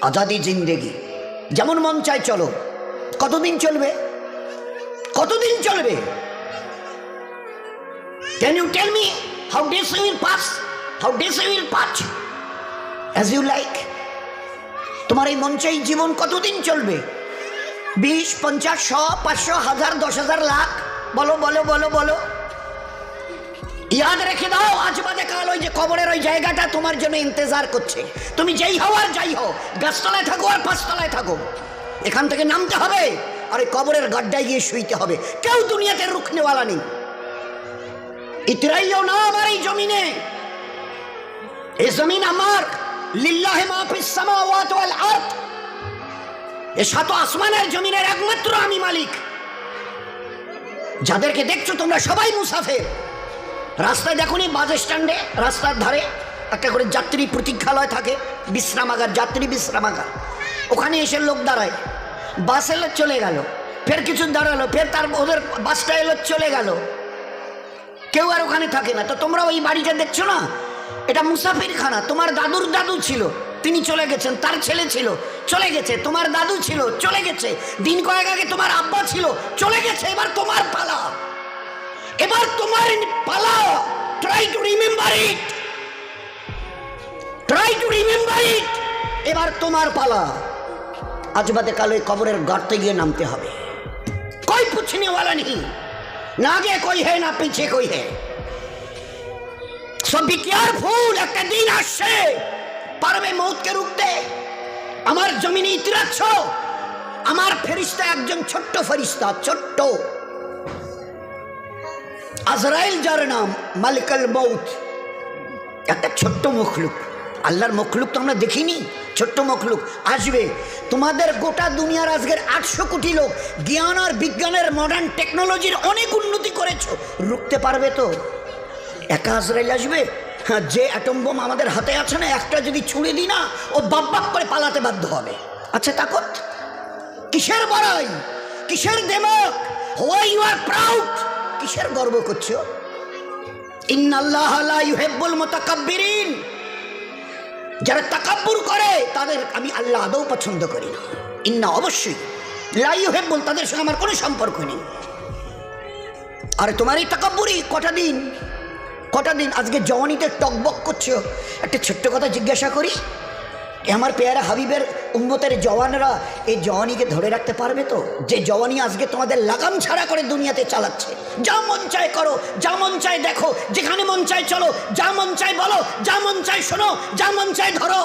আজাদি জিন্দেগি, যেমন মন চায় চলো। কতদিন চলবে? কতদিন চলবে? Can you tell me how days will pass? How days will pass? As you like. তোমার এই মন চাই জীবন কতদিন চলবে? 20, 50, 100, 500, 1000, 10,000, লাখ? বলো বলো বলো বলো। ইয়াদ রেখে দাও, আজ বাদে কাল ওই যে কবরের ওই জায়গাটা তোমার জন্য ইন্তজার করছে। তুমি যেই হও আর যাই হও, গাছতলায় থাকো আর পাঁচতলায় থাকো, এখান থেকে নামতে হবে আর ওই কবরের গাড্ডায় গিয়ে শুইতে হবে। কেউ দুনিয়াতে রুখনেওয়ালা নেই। ইতরাইও না আমার এই জমিনে। এই জমিন আমার। লিল্লাহি মা ফিস সামাওয়াতি ওয়াল আরদ। এই সাত আসমানের জমিনের একমাত্র আমি মালিক। যাদেরকে দেখছো তোমরা সবাই মুসাফির। রাস্তায় দেখুনি বাস স্ট্যান্ডে রাস্তার ধারে একটা করে যাত্রী প্রতীক্ষালয় থাকে, বিশ্রামাগার, যাত্রী বিশ্রামাগার। ওখানে এসে লোক দাঁড়ায়, বাস এলো চলে গেল, ফের কিছু দাঁড়ালো, ফের তার ওদের বাসটা এলো চলে গেল, কেউ আর ওখানে থাকে না। তো তোমরা ওই বাড়িটা দেখছো না, এটা মুসাফিরখানা। তোমার দাদুর দাদু ছিল, তিনি চলে গেছেন, তার ছেলে ছিল চলে গেছে, তোমার দাদু ছিল চলে গেছে, দিন কয়েক আগে তোমার আব্বা ছিল চলে গেছে। এবার তোমার পালা, এবার তোমার পালা। Try to remember it, try to remember it. এবার তোমার পালা। আজ বাদে কাল ওই কবরের গর্তে গিয়ে নামতে হবে। कोई पूछने वाला नहीं, ना आगे कोई है ना पीछे कोई है। सो बी केयरफुल। একটা দিন আসছে পারবে মৌতকে রুখতে। আমার জমিনে ইতিরাচ্ছ, আমার ফেরেশতা একজন ছোট্ট ফেরেশতা, ছোট্ট আজরাইল, যার নাম মালিকুল মৌত। একটা ছোট্ট মখলুক, আল্লাহর মখলুক তো আমরা দেখিনি। ছোট্ট মখলুক আসবে। তোমাদের গোটা দুনিয়ার আজকের 800 কোটি লোক জ্ঞান আর বিজ্ঞানের মডার্ন টেকনোলজির অনেক উন্নতি করেছো, রুখতে পারবে তো? একা আজরাইল আসবে? হ্যাঁ, যে অ্যাটম বোম আমাদের হাতে আছে না, একটা যদি ছুঁড়ে দিই না, ও বাপ বাপ করে পালাতে বাধ্য হবে। আচ্ছা তাকত কিসের বড়াই, কিসের দেমক? Why you are proud? কিসের গর্ব করছো? ইন্নাল্লাহা লা ইউহিব্বুল মুতাকাব্বিরিন। যারা তাকাব্বুর করে তাদের আমি আল্লাহ আদৌ পছন্দ করি না। ইন্না অবশ্যই, লা ইউহিব্বুল, তাদের সঙ্গে আমার কোনো সম্পর্ক নেই। আরে তোমার এই তাকাব্বুরি কটা দিন, কটা দিন? আজকে জওয়ানিতে টকবক করছো। একটা ছোট্ট কথা জিজ্ঞাসা করি, আমার পেয়ারা হাবিবের উম্মতের জওয়ানরা এই জওয়ানিকে ধরে রাখতে পারবে তো? যে জওয়ানি আজকে তোমাদের লাগাম ছাড়া করে দুনিয়াতে চালাচ্ছে। যা মন চায় করো, যা মন চায় দেখো, যেখানে মন চায় চলো, যা মন চায় বলো, যা মন চায় শোনো, যা মন চায় ধরো।